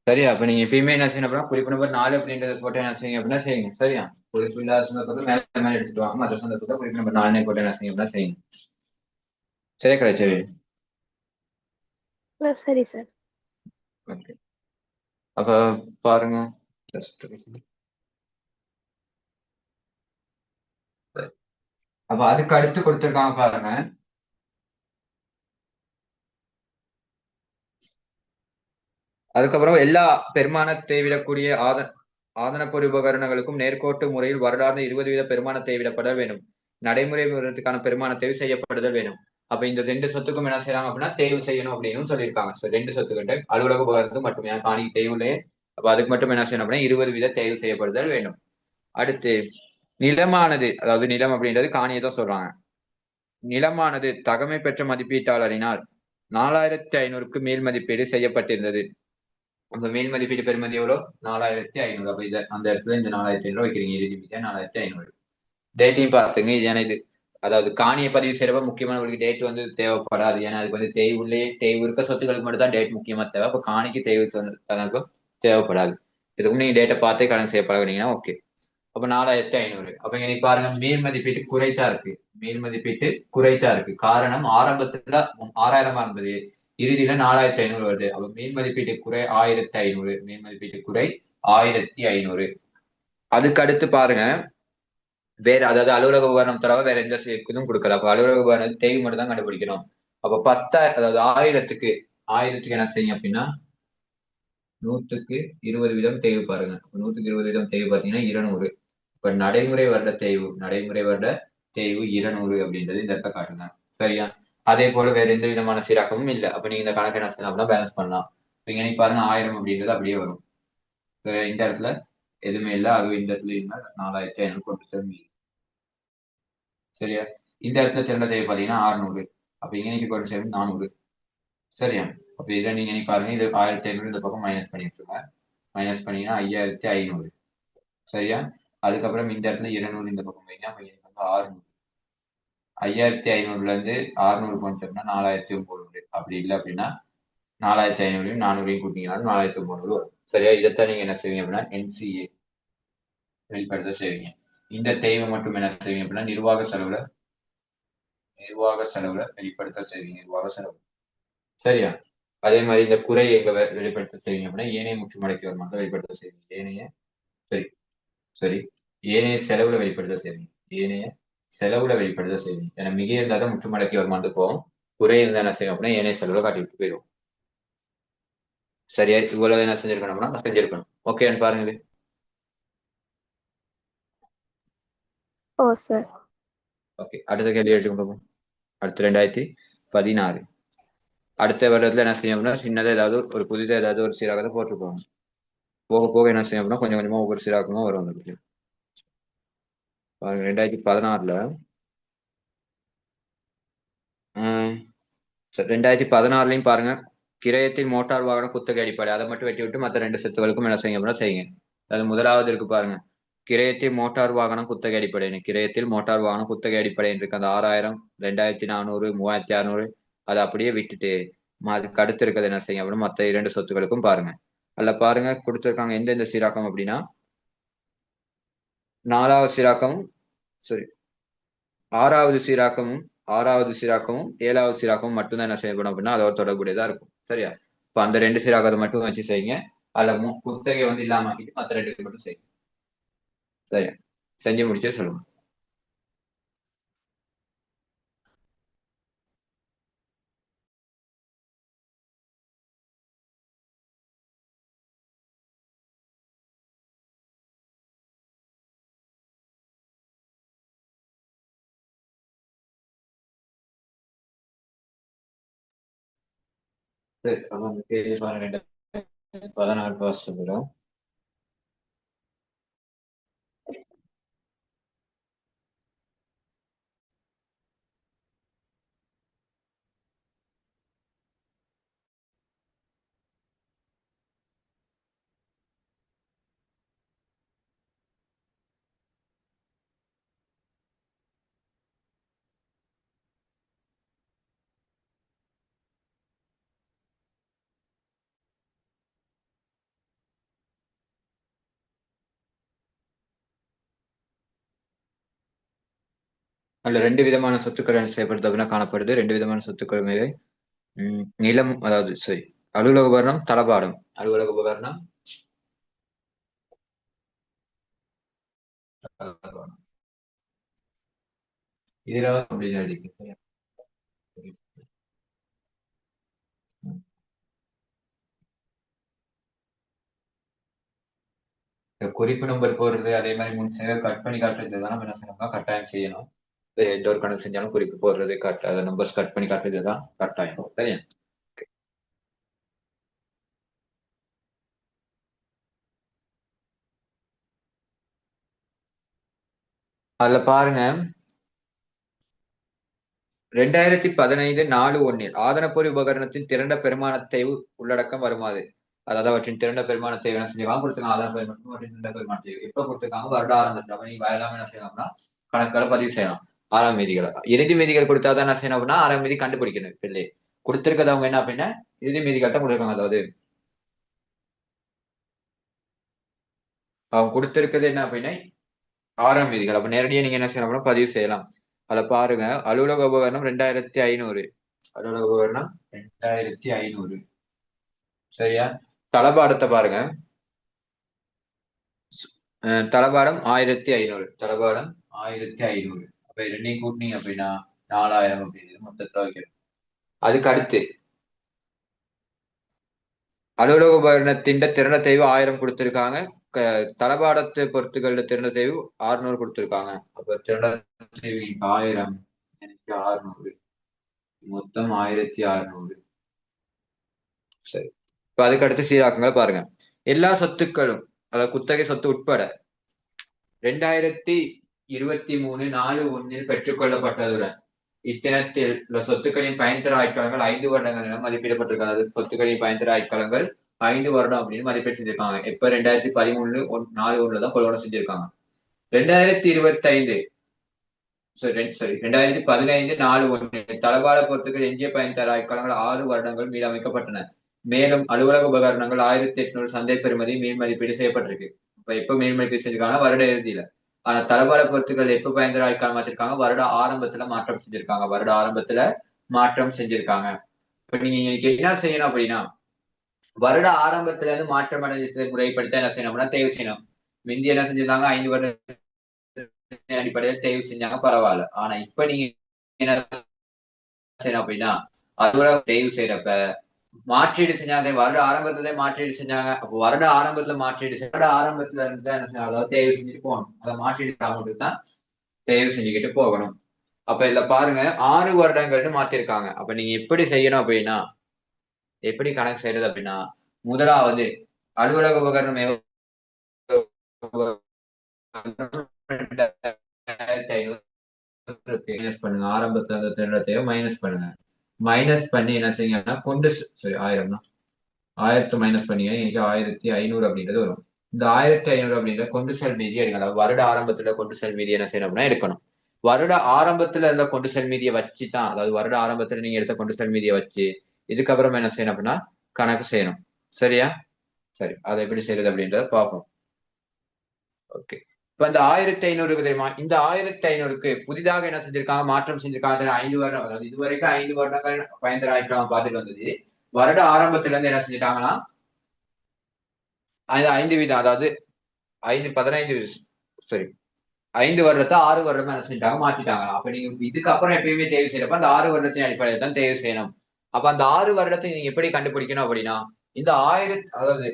சரியா? அப்ப நீங்க எப்பயுமே என்ன செய்யணும் அப்படின்னா குறிப்பு நம்பர் 4 அப்படின்றத போட்டு என்ன செய்யுங்க அப்படின்னா செய்யுங்க. சரியா? குறிப்பு இல்லாத சந்தர்ப்பத்தில் மேல மேல எடுத்துட்டு வாங்க. மற்ற சந்தர்ப்பத்தில் குறிப்பு நம்பர் 4 போட்டு என்ன செய்யுங்க அப்படின்னா செய்யுங்க. சரியா கிடைச்சது. சரி சார். ஓகே. அப்ப பாருங்க. அப்ப அதுக்கு அடுத்து கொடுத்திருக்காங்க பாருங்க. அதுக்கப்புறம் எல்லா பெருமானத்தை விடக்கூடிய ஆதனப்பொறி உபகரணங்களுக்கும் நேர்கோட்டு முறையில் வருடார்ந்த 20 வீத பெருமானத்தை விடப்பட வேண்டும். நடைமுறை விவரத்துக்கான பெருமான தேர்வு செய்யப்படுதல் வேணும். அப்ப இந்த 2 சொத்துக்கும் என்ன செய்யறாங்க அப்படின்னா தேர்வு செய்யணும் அப்படின்னு சொல்லியிருக்காங்க. சோ 2 சொத்துக்கிட்ட அலுவலக உபகரணத்துக்கு மட்டுமே காணி தேர்வுலே. அப்ப அதுக்கு மட்டும் என்ன செய்யணும் அப்படின்னா 20 வீத தேர்வு செய்யப்படுதல் வேண்டும். அடுத்து நிலமானது, அதாவது நிலம் அப்படின்றது காணியை தான் சொல்றாங்க. நிலமானது தகமை பெற்ற மதிப்பீட்டாளரினால் 4500க்கு மேல் மதிப்பீடு செய்யப்பட்டிருந்தது. அந்த மேல் மதிப்பீடு பெறுமதி எவ்வளோ? 4500. அப்ப இதை அந்த இடத்துல இந்த 4500 வைக்கிறீங்க. இறுதி மீதியா 4500. டேட்டையும் பார்த்துங்க. ஏன்னா இது அதாவது காணியை பதிவு செய்யறப்ப முக்கியமான உங்களுக்கு டேட் வந்து தேவைப்படாது. ஏன்னா அதுக்கு வந்து தேய்வு இருக்க சொத்துக்களுக்கு மட்டும் தான் டேட் முக்கியமா தேவை. அப்ப காணிக்கு தேய்வு கணக்கும் தேவைப்படாது. இதுக்கும் நீங்க டேட்டை பார்த்தே கணக்கு செய்ய பழகினீங்கன்னா ஓகே. அப்ப 4500. அப்ப இங்க நீ பாருங்க மேல் மதிப்பீட்டு குறைத்தா இருக்கு. மேல் மதிப்பீட்டு குறைத்தா இருக்கு. காரணம் ஆரம்பத்துல 6000 இருந்தது, இறுதியில 4500 வருது. அப்ப மேல் மதிப்பீட்டு குறை 1500. மேல் மதிப்பீட்டு குறை 1500. அதுக்கு அடுத்து பாருங்க வேற, அதாவது அலுவலக உபகரணம் தவிர வேற எந்த இதுவும் கொடுக்கல. அப்ப அலுவலக உபகரணம் தேய்வு மட்டும் தான் கண்டுபிடிக்கணும். அப்ப 10, அதாவது 1000த்துக்கு என்ன செய்யும் அப்படின்னா 100க்கு 20 வீதம் தேய்வு பாருங்க. 100க்கு 20 வீதம் தேய்வு பார்த்தீங்கன்னா 200. இப்ப நடைமுறை வருட தேய்வு 200 அப்படின்றது இந்த இடத்த காட்டுங்க. சரியா? அதே போல வேற எந்த விதமான சீராக்கமும் இல்லை. அப்ப நீங்க இந்த கணக்கு என்ன செய்யலாம் அப்படின்னா பேலன்ஸ் பண்ணலாம். இங்க நீ பாருங்க 1000 அப்படின்றது அப்படியே வரும். இந்த இடத்துல எதுவுமே இல்லை. ஆகவே இந்த இடத்துல 4500 கொண்டு திரும்பி. சரியா? இந்த இடத்துல திரண்ட தேவை பாத்தீங்கன்னா 600. அப்ப இங்க நீங்க கொண்டு சேர்ந்து 400. சரியா? அப்ப இதை நீங்க பாருங்க. இது 1500 இந்த பக்கம் மைனஸ் பண்ணிட்டுருங்க. மைனஸ் பண்ணீங்கன்னா 5500. சரியா? அதுக்கப்புறம் இந்த இடத்துல 200 இந்த பக்கம் வைங்க. அப்ப எனக்கு வந்து 600. 5500ல இருந்து 600 போனோம்னா 4900. அப்படி இல்லை அப்படின்னா 4500 400 கூட்டிங்கனாலும் 4300 வரும். சரியா? இதைத்தான் நீங்க என்ன செய்வீங்க அப்படின்னா NCA வெளிப்படுத்த செய்வீங்க. இந்த தேவை மட்டும் என்ன செய்வீங்க அப்படின்னா நிர்வாக செலவுல வெளிப்படுத்த செய்வீங்க. நிர்வாக செலவு. சரியா? அதே மாதிரி இந்த குறை எங்க வெளிப்படுத்த செய்வீங்க அப்படின்னா ஏனைய முற்று மடக்கி வருமானத்தை வெளிப்படுத்த செய்வீங்க. சரி சரி ஏனைய செலவுல வெளிப்படுத்த செய்வீங்க. ஏனைய செலவுல வெளிப்படுத்த செய்வீங்க. ஏன்னா மிக இருந்தால் தான் முற்று மடக்கி வருமானத்துக்கு போகும். குறை இருந்தா என்ன செய்யும் அப்படின்னா ஏனைய செலவுல காட்டி விட்டு போயிடும். சரியா? இவ்வளவு என்ன செஞ்சிருக்கணும் அப்படின்னா செஞ்சிருக்கணும். ஓகேன்னு பாருங்க இது. ஓ சார். ஓகே, அடுத்த கேள்வி எடுத்துக்கொண்டு போகும். அடுத்து 2016. அடுத்த வருடத்துல என்ன செய்யும் அப்படின்னா சின்னதா ஏதாவது ஒரு புதிதாக ஏதாவது ஒரு சீராகத்தை போட்டுருப்பாங்க. போக போக என்ன செய்யும் அப்படின்னா கொஞ்சம் கொஞ்சமா ஒவ்வொரு சீராக்கமா வரும் அந்த பாருங்க. 2016ல 2016லையும் பாருங்க கிரயத்தில் மோட்டார் வாகன குத்தகை அடிப்படை அதை மட்டும் வெட்டி விட்டு மற்ற 2 சொத்துக்களுக்கும் என்ன செய்யுங்க அப்படின்னா செய்யுங்க. அது முதலாவது இருக்கு பாருங்க. கிரயத்தில் மோட்டார் வாகனம் குத்தகை அடிப்படை. கிரயத்தில் மோட்டார் வாகனம் குத்தகை அடிப்படை இருக்கு. அந்த 6000, 2400, 3600 அதை அப்படியே விட்டுட்டு அதுக்கு அடுத்து இருக்கிறது என்ன செய்யுங்க அப்படின்னா மற்ற 2 சொத்துக்களுக்கும் பாருங்க. அதுல பாருங்க கொடுத்துருக்காங்க எந்தெந்த சீராக்கம் அப்படின்னா 4வது சீராக்கமும் சரி 6வது சீராக்கமும் 7வது சீராக்கமும் மட்டும்தான் என்ன செய்யப்படும் அப்படின்னா அதோட தொடர்புடையதா இருக்கும். சரியா? இப்ப அந்த 2 சீராக்கத்தை மட்டும் வச்சு செய்யுங்க. அதுல குத்தகை வந்து இல்லாம ஆக்கிட்டு மற்ற 2 மட்டும் செய்யுங்க. சரியா? செஞ்சு முடிச்சு சொல்லுங்க. சரி, அப்ப அந்த கேள்வி பாருங்க. 16 வாசிச்சுக்கிறோம். அதுல ரெண்டு விதமான சொத்துக்கள் என்ன செய்யப்படுது அப்படின்னா காணப்படுது. ரெண்டு விதமான சொத்துக்கள் மீது நிலம், அதாவது சரி, அலுவலக உபகரணம், தளபாடம். அலுவலக உபகரணம், தளபாடம். இதுல அப்படின்னு அடிக்கு. குறிப்பு நம்பர் போடுறது, அதே மாதிரி முடிச்சு கட் பண்ணி காட்டுறது தான் நம்ம என்ன செய்யணும்னா கட்டாயம் செய்யணும். எந்த ஒரு கணக்கு செஞ்சாலும் குறிப்பு போடுறது கரெக்ட், நம்பர்ஸ் கட் பண்ணி காட்டுறது தான் கட்டாயம். சரியா? அதுல பாருங்க, 2015 ஆதனப்பொறி உபகரணத்தின் திரண்ட பெருமானத்தை உள்ளடக்கம் வருமாறு. அதாவது அவற்றின் திரண்ட பெருமானத்தை என்ன செஞ்சுக்கலாம் கொடுத்துருக்காங்க. ஆதான பெருமானம் மற்றும் திரண்ட பெருமானத்தை எப்ப கொடுத்துருக்காங்க? வருட ஆரம்பத்தில். அப்ப நீங்க எல்லாமே என்ன செய்யலாம்னா கணக்குகளை பதிவு செய்யலாம். ஆறாம் மீதிகளை, இறுதி மீதிகள் கொடுத்தாதான் என்ன செய்யணும் அப்படின்னா ஆறாம் மீதி கண்டுபிடிக்கணும். இப்ப இல்லையே கொடுத்திருக்கிறது அவங்க என்ன அப்படின்னா இறுதி மீதிகள் தான் கொடுத்துருக்காங்க. அதாவது அவங்க கொடுத்திருக்கிறது என்ன அப்படின்னா ஆறாம் மீதிகள். அப்ப நேரடியாக நீங்க என்ன செய்யணும் அப்படின்னா பதிவு செய்யலாம். அதுல பாருங்க, அலுவலக உபகரணம் 2500. அலுவலக உபகரணம் 2500. சரியா? தளபாடத்தை பாருங்க, தளபாடம் 1500. தளபாடம் 1500. அப்ப ரெண்டையும் கூட்டினீங்க அப்படின்னா 4000 அப்படிங்கிறது மொத்தத்துல வைக்கணும். அதுக்கு அடுத்து அலுவலக உபகரணத்தின் திறன தேய்வு 1000 கொடுத்திருக்காங்க. தளபாடத்தை பொறுத்துக்கள திறன தேய்வு 600 கொடுத்திருக்காங்க. அப்ப திறன தேய்வு 1000 எனக்கு 600, மொத்தம் 1600. சரி, இப்ப அதுக்கு அடுத்து சீராக்கங்கள் பாருங்க. எல்லா சொத்துக்களும், அதாவது குத்தகை சொத்து உட்பட 2023/4/1 பெற்றுக்கொள்ளப்பட்டதுடன் இத்தினத்தில் உள்ள சொத்துக்களின் பயன்தர ஆட்காலங்கள் 5 வருடங்கள் என மதிப்பிடப்பட்டிருக்காது. சொத்துக்களின் பயன்தர ஆட்காலங்கள் 5 வருடம் அப்படின்னு மதிப்பீடு செஞ்சிருக்காங்க. எப்ப 2013/4/1 தான் கொள்வனை செஞ்சிருக்காங்க. 2025 2015/4/1 தளபாட பொறுத்துக்கள் எஞ்சிய பயன்தர ஆட்காலங்கள் 6 வருடங்கள் மீளமைக்கப்பட்டன. மேலும் அலுவலக உபகரணங்கள் 1800 சந்தை பெறுமதி மீள் மதிப்பீடு செய்யப்பட்டிருக்கு. இப்ப எப்ப மீள் மதிப்பீடு செஞ்சிருக்காங்க? வருட இறுதியில. ஆனா தளபாட பொறுத்துக்கள் எப்ப பயன்தர ஆட்காலம் மாத்திருக்காங்க? வருட ஆரம்பத்துல மாற்றம் செஞ்சிருக்காங்க. வருட ஆரம்பத்துல மாற்றம் செஞ்சிருக்காங்க. இப்ப நீங்க இன்னைக்கு என்ன செய்யணும் அப்படின்னா, வருட ஆரம்பத்துல இருந்து மாற்றம் அடைஞ்ச முறைப்படுத்த என்ன செய்யணும்னா தேர்வு செய்யணும். மிந்தி என்ன செஞ்சிருந்தாங்க? 5 வருட அடிப்படையில் தேர்வு செஞ்சாங்க, பரவாயில்ல. ஆனா இப்ப நீங்க என்ன செய்யணும் அப்படின்னா, அலுவலக தேர்வு செய்யறப்ப மாற்றீடு செஞ்சாங்க. வருட ஆரம்பத்துல மாற்றீடு செஞ்சாங்க. அப்போ வருட ஆரம்பத்துல மாற்றீடு வருட ஆரம்பத்துல இருந்து என்ன செய்யணும்? அதாவது தேர்வு செஞ்சுட்டு போகணும். அதை மாற்றீடு அமௌண்ட் தான் தேர்வு செஞ்சுக்கிட்டு போகணும். அப்ப இதுல பாருங்க, 6 வருடங்கள்னு மாத்திருக்காங்க. அப்ப நீங்க எப்படி செய்யணும் அப்படின்னா, எப்படி கணக்கு செய்யறது அப்படின்னா, முதலாவது அலுவலக உபகரணம் மைனஸ் பண்ணுங்க. ஆரம்பத்துல அந்த திரண்டத்தையும் மைனஸ் பண்ணுங்க. மைனஸ் பண்ணி என்ன செய்யுங்கன்னா கொண்டு சரி 1000 1000 மைனஸ் பண்ணீங்கன்னா இன்னைக்கு 1500 அப்படின்றது வரும். இந்த 1500 அப்படின்ற கொண்டு செல் மீதி எடுங்க. அதாவது வருட ஆரம்பத்துல கொண்டு செல் மீதி என்ன செய்யணும் அப்படின்னா எடுக்கணும். வருட ஆரம்பத்துல இருந்த கொண்டு செல் மீதியை வச்சு தான், அதாவது வருட ஆரம்பத்துல நீங்க எடுத்த கொண்டு செல் மீதியை வச்சு இதுக்கப்புறம் என்ன செய்யணும் அப்படின்னா கணக்கு செய்யணும். சரியா? சரி, அதை எப்படி செய்யறது அப்படின்றத பார்ப்போம். ஓகே, இப்ப இந்த 1500 தெரியுமா? இந்த 1500க்கு புதிதாக என்ன செஞ்சிருக்காங்க? மாற்றம் செஞ்சிருக்காங்க. 5 வருடம், அதாவது இதுவரைக்கும் 5 வருடங்கள் பயன்தர ஆயிரம் பார்த்துட்டு வந்தது. வருட ஆரம்பத்துல இருந்து என்ன செஞ்சிட்டாங்கன்னா 5 வீதம், அதாவது 15 சரி 5 வருடத்தை 6 வருடமா என்ன செஞ்சிட்டாங்க? மாத்திட்டாங்க. அப்ப நீங்க இதுக்கப்புறம் எப்பயுமே தேர்வு செய்யறப்ப அந்த 6 வருடத்தின் அடிப்படையில் தான் தேர்வு செய்யணும். அப்ப அந்த 6 வருடத்தை நீங்க எப்படி கண்டுபிடிக்கணும் அப்படின்னா, இந்த 1000, அதாவது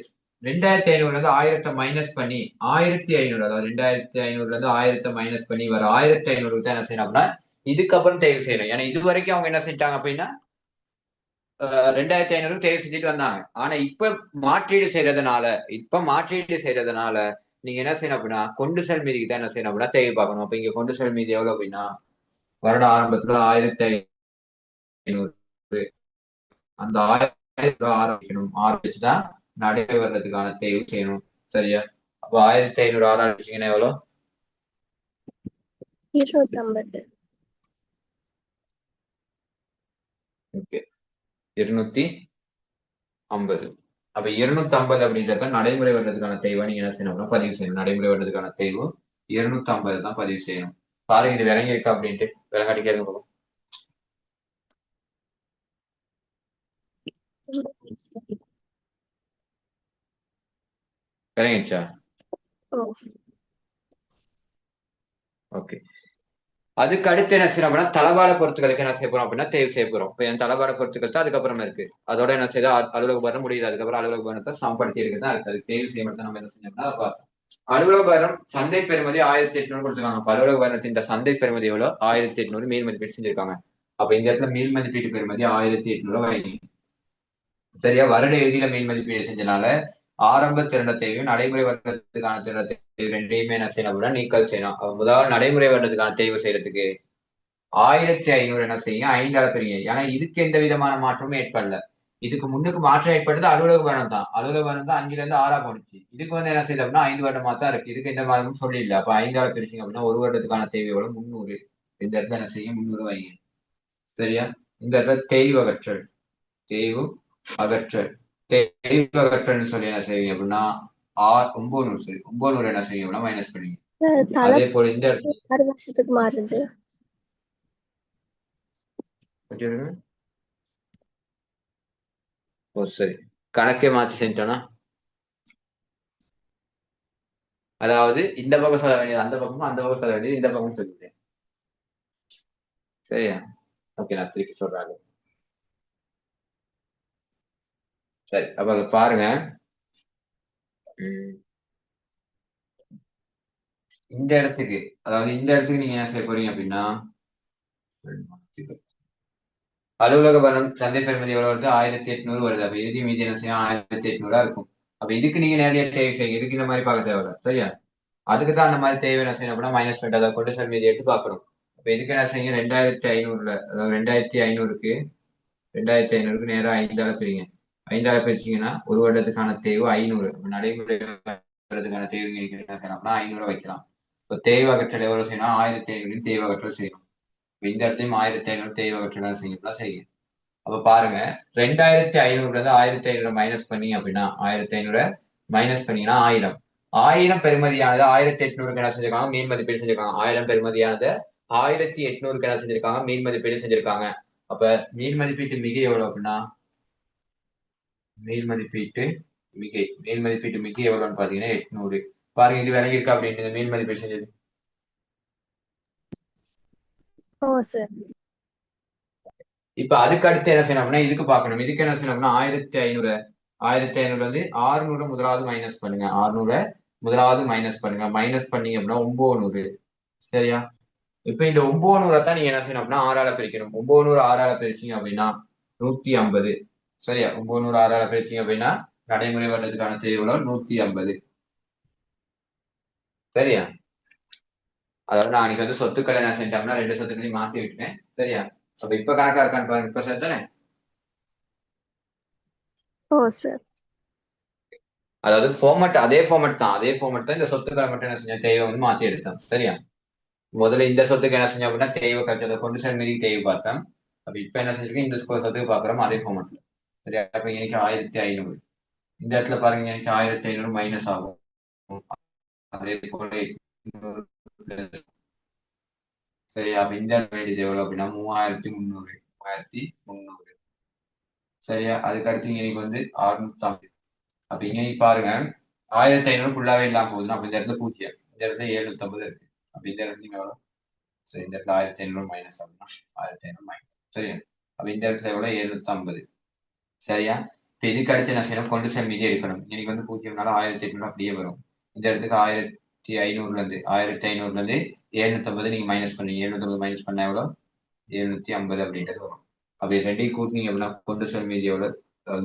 2500 இருந்து 1000 மைனஸ் பண்ணி 1500, அதாவது 2500 இருந்து 1000 மைனஸ் பண்ணி வர 1500 தான் என்ன செய்யணும் அப்படின்னா இதுக்கப்புறம் தேர்வு செய்யணும். ஏன்னா இது வரைக்கும் அவங்க என்ன செஞ்சாங்க அப்படின்னா 2500 தேர்வு செஞ்சுட்டு வந்தாங்க. ஆனா இப்ப மாற்றீடு செய்யறதுனால நீங்க என்ன செய்யணும் அப்படின்னா கொண்டு செல் மீதிக்கு தான் என்ன செய்யணும் அப்படின்னா தேவை பார்க்கணும். அப்ப இங்க கொண்டு செல் மீதி எவ்வளவு அப்படின்னா வருட ஆரம்பத்துல 1500, அந்த 1000 ஆரம்பிக்கணும். ஆரம்பிச்சுதான் நடை வர்றதுக்கான தேர்வு செய்யணும். சரியா? அப்ப 1500 ஆரம்பிச்சீங்கன்னா எவ்வளவு? 250. ஓகே, 250. அப்ப 250 அப்படின்றத நடைமுறை வர்றதுக்கான தேவை நீங்க என்ன செய்யணும் பதிவு செய்யணும். நடைமுறை வர்றதுக்கான தேவை 250 தான் பதிவு செய்யணும். பாருங்க இது விளங்கி இருக்கா அப்படின்ட்டு விளங்காட்டி கேளுங்க போகும். விளங்கிடுச்சா? ஓ ஓகே. அதுக்கு அடுத்து என்ன செய்யறோம் அப்படின்னா தளவாட பொருட்களுக்கு என்ன செய்ய போறோம் அப்படின்னா தேர்வு செய்ய போறோம். இப்ப என் தளவாட பொருட்கள் தான் அதுக்கப்புறம் இருக்கு. அதோட என்ன செய்ய அலுவலக உபகரணம் முடியுது. அதுக்கப்புறம் அலுவலக உபகரணத்தை சமப்படுத்தி எடுக்கிறது தான் இருக்கு. அது தேர்வு செய்ய மட்டும் நம்ம என்ன செஞ்சோம்னா அதை பார்த்தோம். அலுவலக உபகரணம் சந்தை பெறுமதி 1800 கொடுத்துருக்காங்க. அலுவலக உபகரணத்தின் சந்தை பெறுமதி எவ்வளவு? 1800 மீள் மதிப்பீடு செஞ்சிருக்காங்க. அப்ப இந்த இடத்துல மீள் மதிப்பீட்டு பெறுமதி 1800 வைங்க. சரியா? வருட இறுதியில மீள் மதிப்பீடு செஞ்சனால ஆரம்ப திறந்த தேவையும் நடைமுறை வருடத்துக்கான திறந்த தேவை ரெண்டையுமே என்ன செய்யணும் அப்படின்னா நீக்கல் செய்யணும். முதல் நடைமுறை வருடத்துக்கான தேர்வு செய்யறதுக்கு 1500 என்ன செய்யுங்க 5 பெரிய. ஏன்னா இதுக்கு எந்த விதமான மாற்றமும் ஏற்படல. இதுக்கு முன்னுக்கு மாற்றம் ஏற்பட்டது அலுவலக வருடம் தான். அலுவலக வருடம் தான் 5ல இருந்து 6 போனுச்சு. இதுக்கு வந்து என்ன செய்யுது அப்படின்னா 5 வருடமா தான் இருக்கு. இதுக்கு எந்த மாதமும் சொல்லி இல்ல. அப்ப 5 பிரிச்சிங்க அப்படின்னா ஒரு வருடத்துக்கான தேவை எவ்வளவு? 300. இந்த இடத்துல என்ன செய்யும் 300 வைங்க. சரியா? இந்த இடத்துல தேய்வு அகற்றல் தேய்வு அகற்றல் தேய்வு அகற்றல்னு சொல்லி என்ன செய்வீங்க அப்படின்னா 900 சரி 900 என்ன செய்வீங்க அப்படின்னா மைனஸ் பண்ணுவீங்க. அதே போல இந்த இடத்துல 6 வருஷத்துக்கு மாறுது. ஓ சரி கணக்கே மாத்தி செஞ்சிட்டோம்னா அதாவது இந்த பக்கம் சொல்ல வேண்டியது அந்த பக்கமும் அந்த பக்கம் சொல்ல வேண்டியது இந்த பக்கம் சொல்லிட்டேன். சரியா? ஓகே நான் திருப்பி சொல்றேன். சரி அப்ப அதை பாருங்க. இந்த இடத்துக்கு அதாவது இந்த இடத்துக்கு நீங்க என்ன செய்ய போறீங்க அப்படின்னா அலுவலக பலம் சந்தை பெறுமதி எவ்வளவு வருது? 1800 வருது. அப்ப இறுதி மீதி என்ன செய்யும் 1800 இருக்கும். அப்ப இதுக்கு நீங்க நேரடியா தேவை செய்யுங்க. இதுக்கு இந்த மாதிரி பார்க்க தேவையில்ல. சரியா? அதுக்கு தான் அந்த மாதிரி தேவை என்ன செய்யணும் அப்படின்னா மைனஸ் பண்ணிட்டு அதை கொண்டு செல் மீதி எடுத்து பார்க்கணும். அப்ப இதுக்கு என்ன செய்யுங்க 2500 அதாவது 2500க்கு 2500க்கு நேரம் 5ஆல பிரிங்க. 5ஆல பிரிச்சீங்கன்னா ஒரு வருடத்துக்கான தேவை 500. நடைமுறை வருடத்துக்கான தேவை என்ன செய்யணும் அப்படின்னா 500 வைக்கலாம். இப்போ தேவை அகற்றல் எவ்வளவு செய்யணும்? 1500 தேவை அகற்றல் செய்யணும். இந்த இடத்தையும் 1500 தேவை அகற்றல் செய்யணும் செய்யும். அப்ப பாருங்க 2500 இருந்து 1500 மைனஸ் பண்ணி அப்படின்னா 1500 மைனஸ் பண்ணீங்கன்னா 1000. 1000 பெருமதியானது 1800 என்ன செஞ்சிருக்காங்க? மீன் மதிப்பீடு செஞ்சிருக்காங்க. 1000 பெருமதியானது 1800 என்ன செஞ்சிருக்காங்க? மீன் மதிப்பீடு செஞ்சிருக்காங்க. அப்ப மீன் மதிப்பீட்டு மிகை எவ்வளவு அப்படின்னா மீன் மதிப்பீட்டு மிகை எவ்வளவுன்னு பாத்தீங்கன்னா 800. பாருங்க இது விலகி இருக்கா அப்படின்னு மீன் மதிப்பீடு செஞ்சது. ஓ சார். இப்ப அதுக்கு அடுத்து என்ன செய்யணும் அப்படின்னா இதுக்கு பார்க்கணும். இதுக்கு என்ன செய்யணும் அப்படின்னா 1500 வந்து 600 முதலாவது மைனஸ் பண்ணுங்க. 600 முதலாவது மைனஸ் பண்ணுங்க. மைனஸ் பண்ணீங்க அப்படின்னா 900. சரியா? இப்ப இந்த 900 தான் நீங்க என்ன செய்யணும் அப்படின்னா 6ஆல பிரிக்கணும். 900 6ஆல பிரிச்சீங்க அப்படின்னா 150. சரியா? 900 6ஆல பிரிச்சீங்க அப்படின்னா நடைமுறை வருடத்துக்கான தேர்வுல 150. சரியா? அதாவது நான் அன்னைக்கு வந்து சொத்துக்களை என்ன செஞ்சோம்னா 2 சொத்துக்களையும் மாத்தி விட்டேன். சரியா? அப்ப இப்ப கணக்கா இருக்கான்னு பாருங்க. இப்ப சேர்த்தானே ஓ சார். அதாவது ஃபார்மட் அதே ஃபார்மட் தான் இந்த சொத்துக்களை மட்டும் என்ன செஞ்சோம் தேவை வந்து மாத்தி எடுத்தோம். சரியா? முதல்ல இந்த சொத்துக்கு என்ன செஞ்சோம் அப்படின்னா தேவை கழிச்சதை கொண்டு சார் மீறி தேவை பார்த்தோம். அப்ப இப்ப என்ன செஞ்சிருக்கோம் இந்த சொத்துக்கு பாக்குறோம் அதே ஃபார்மட்ல. சரியா? அப்ப எனக்கு 1500 இந்த இடத்துல பாருங்க எனக்கு 1500 மைனஸ் ஆகும். அதே போல 800 சரியா? அப்ப இந்த வேண்டியது எவ்வளவு அப்படின்னா 3300. சரியா? அதுக்கு அடுத்து எனக்கு வந்து 650. அப்ப இங்க பாருங்க 1500 ஃபுல்லாவே இல்லாம போகுதுன்னா அப்ப இந்த இடத்துல 0 இந்த இடத்துல 750 இருக்கு. அப்ப இந்த இடத்துல எவ்வளவு? சரி இந்த இடத்துல 1500 மைனஸ் அப்படின்னா 1500 மைனஸ். சரியா? அப்ப இந்த இடத்துல எவ்வளவு? 750. சரியா? இப்ப இதுக்கு அடுத்து என்ன செய்யணும்? கொண்டு செல் மீதி எடுக்கணும். இன்னைக்கு வந்து 0னால 1800 அப்படியே வரும். இந்த இடத்துக்கு 1500ல இருந்து 750 நீங்க மைனஸ் பண்ணீங்க. 750 மைனஸ் பண்ணா எவ்வளவு? 750 அப்படின்றது வரும். அப்ப ரெண்டையும் கூட்டினீங்க அப்படின்னா கொண்டு செல் மீதி எவ்வளவு?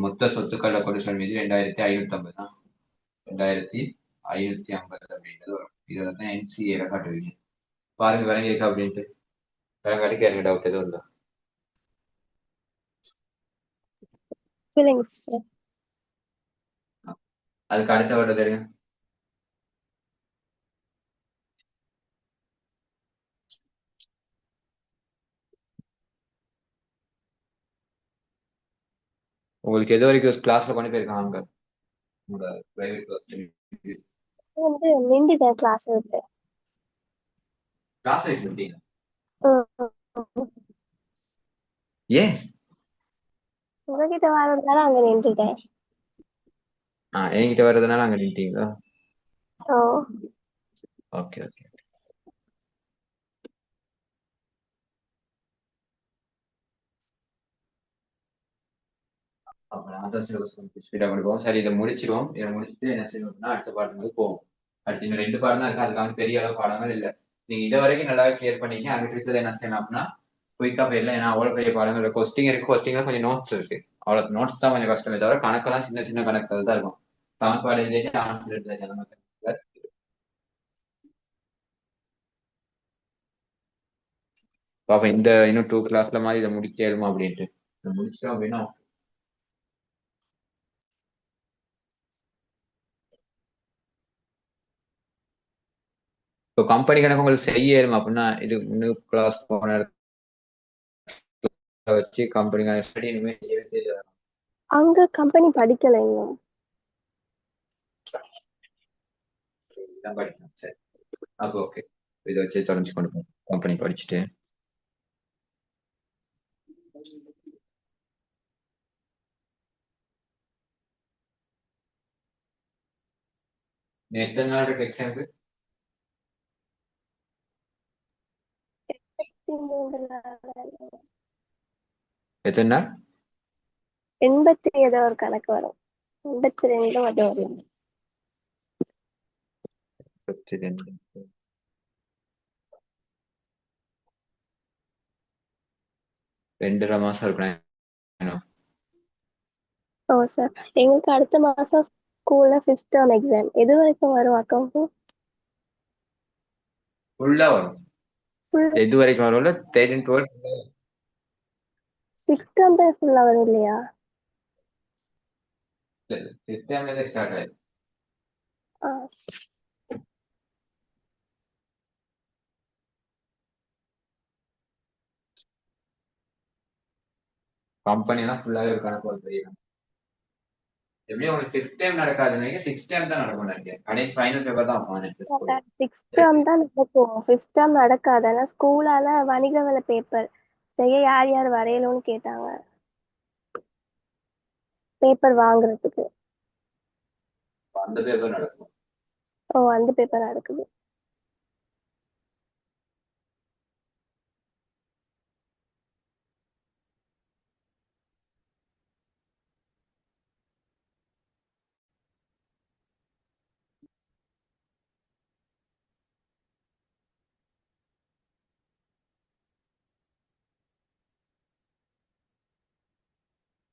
மொத்த சொத்துக்களை கொண்டு செல் மீதி 2550 தான். 2550 அப்படின்றது வரும். இதை வந்து NCA காட்டுவீங்க. பாருங்க விளங்கி இருக்கா அப்படின்ட்டு. விளங்காட்டி கேளுங்க டவுட் எதுவும் இல்லை. இல்லைங்க சார். அதுக்கு அடுத்த வருடம் தெரியும். உங்களுக்கு எது வரைக்கும் கிளாஸ்ல கொண்டு போயிருக்காங்க உங்களோட பிரைவேட் கிளாஸ்? வந்து நின்றுட்டேன் கிளாஸ் விட்டு. கிளாஸ் வைஸ் விட்டீங்க ம். ஏன்? உங்ககிட்ட வரதுனால அங்க நின்றுட்டேன். என்கிட்ட வர்றதுனால அங்க நின்ட்டீங்களா? ஓ ஓகே ஓகே. அப்ப நான் தான் சிலபஸ் கொஞ்சம் ஸ்பீடா கொண்டு போவோம். சரி, இதை முடிச்சிருவோம். இதை முடிச்சுட்டு என்ன செய்வோம்னா அடுத்த பாடங்களுக்கு போவோம். அடுத்து இன்னும் 2 பாடம் தான் இருக்கு. அதுக்கான பெரிய அளவு பாடங்கள் இல்லை. நீங்க இது வரைக்கும் நல்லாவே கிளியர் பண்ணீங்க. அங்க இருக்கிறது என்ன செய்யலாம் அப்படின்னா குயிக்கா போயிடலாம். ஏன்னா அவ்வளவு பெரிய பாடங்கள் கொஸ்டின் இருக்கு. கொஸ்டின்ல கொஞ்சம் நோட்ஸ் இருக்கு. அவ்வளவு நோட்ஸ் தான் கொஞ்சம் கஷ்டமே தவிர கணக்கெல்லாம் சின்ன சின்ன கணக்குகள் தான் இருக்கும். சமன்பாடு எழுதிட்டு ஆன்சர் எழுதுறது அந்த மாதிரி. பாப்பா இந்த இன்னும் 2 கிளாஸ்ல மாதிரி இதை முடிக்கலுமா அப்படின்ட்டு இதை முடிச்சிட்டோம் அப்படின்னா இப்போ கம்பெனி கணக்கு உங்களுக்கு செய்ய இயலும் அப்படின்னா இது இன்னும் கிளாஸ் போன இடத்துல வச்சு கம்பெனி கணக்கு ஸ்டடி இனிமே செய்யவே தெரியாது. அங்க கம்பெனி படிக்கல இன்னும். இதான் படிக்கணும். சரி, அப்போ ஓகே. இதை வச்சு தொடர்ந்து கொண்டு போகும் கம்பெனி படிச்சுட்டு. எத்தனை நாள் இருக்கு எக்ஸாமுக்கு? 83 எத்தனை நாள்? 87 ஏதோ ஒரு கணக்கு வரும். 82 அது வரும். 22. 2.5 மாசம் இருக்கணும். ஓ சார், எங்களுக்கு அடுத்த மாசம் ஸ்கூல்ல 5th டேர்ம் எக்ஸாம். எது வரைக்கும் வரும் அக்கௌண்ட்? ஃபுல்லா வரும். எது வரைக்கும் வரும்ல 13 12 6th டேர்ம் தான் ஃபுல்லா வரும் இல்லையா? சிஸ்டம்ல ஸ்டார்ட் ஆயிடும். ஆ, கம்பெனி எல்லாம் ஃபுல்லாவே ஒரு கணக்கு ஒரு பெரிய கணக்கு. எப்படியும் உங்களுக்கு 5th டைம் நடக்காதுன்னு 6th டைம் தான் நடக்கும் நினைக்கிறேன். கடைசி ஃபைனல் பேப்பர் தான் வைப்பாங்க. 6th டேர்ம் தான் நடக்கும். 5th டேர்ம் நடக்காது. ஆனா ஸ்கூலால வணிகவள பேப்பர் செய்ய யார் யார் வரையலும்னு கேட்டாங்க, பேப்பர் வாங்குறதுக்கு. அந்த பேப்பர் நடக்கும். ஓ, அந்த பேப்பர் நடக்குது.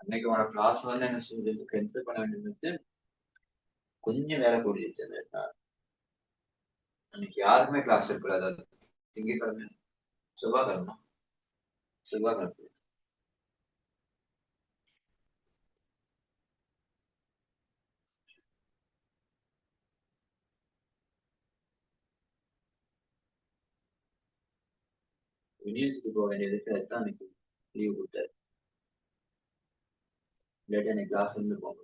அன்னைக்கு உன கிளாஸ் வந்து என்ன செஞ்சது கேன்சல் பண்ண வேண்டியது கொஞ்சம் வேலை கூடிடுச்சு. அன்னைக்கு யாருமே கிளாஸ் இருக்கக்கூடாது. அது திங்கட்கிழமை செவ்வாய்க்கிழமை செவ்வாய்க்கிழமை யூனிவர்சிட்டி போக வேண்டியதுக்கு அதுதான் அன்னைக்கு லீவ் கொடுத்தாரு. இல்லாட்டி அன்னைக்கு கிளாஸ் இருந்து போங்க.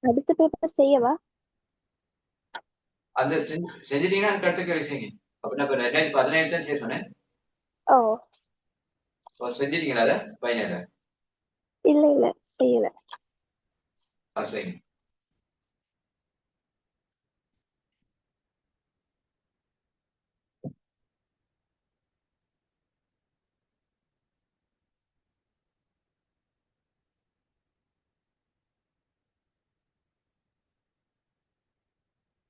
அடுத்த பேப்பர் செய்யவா? அந்த செஞ்சிட்டீங்கன்னா அதுக்கு அடுத்த கேள்வி செய்யுங்க. அப்படின்னா இப்ப 2017 தான் செய்ய சொன்னேன். ஓ செஞ்சிட்டீங்களா அதை பையன? இல்ல இல்ல, செய்யல. செய்யுங்க.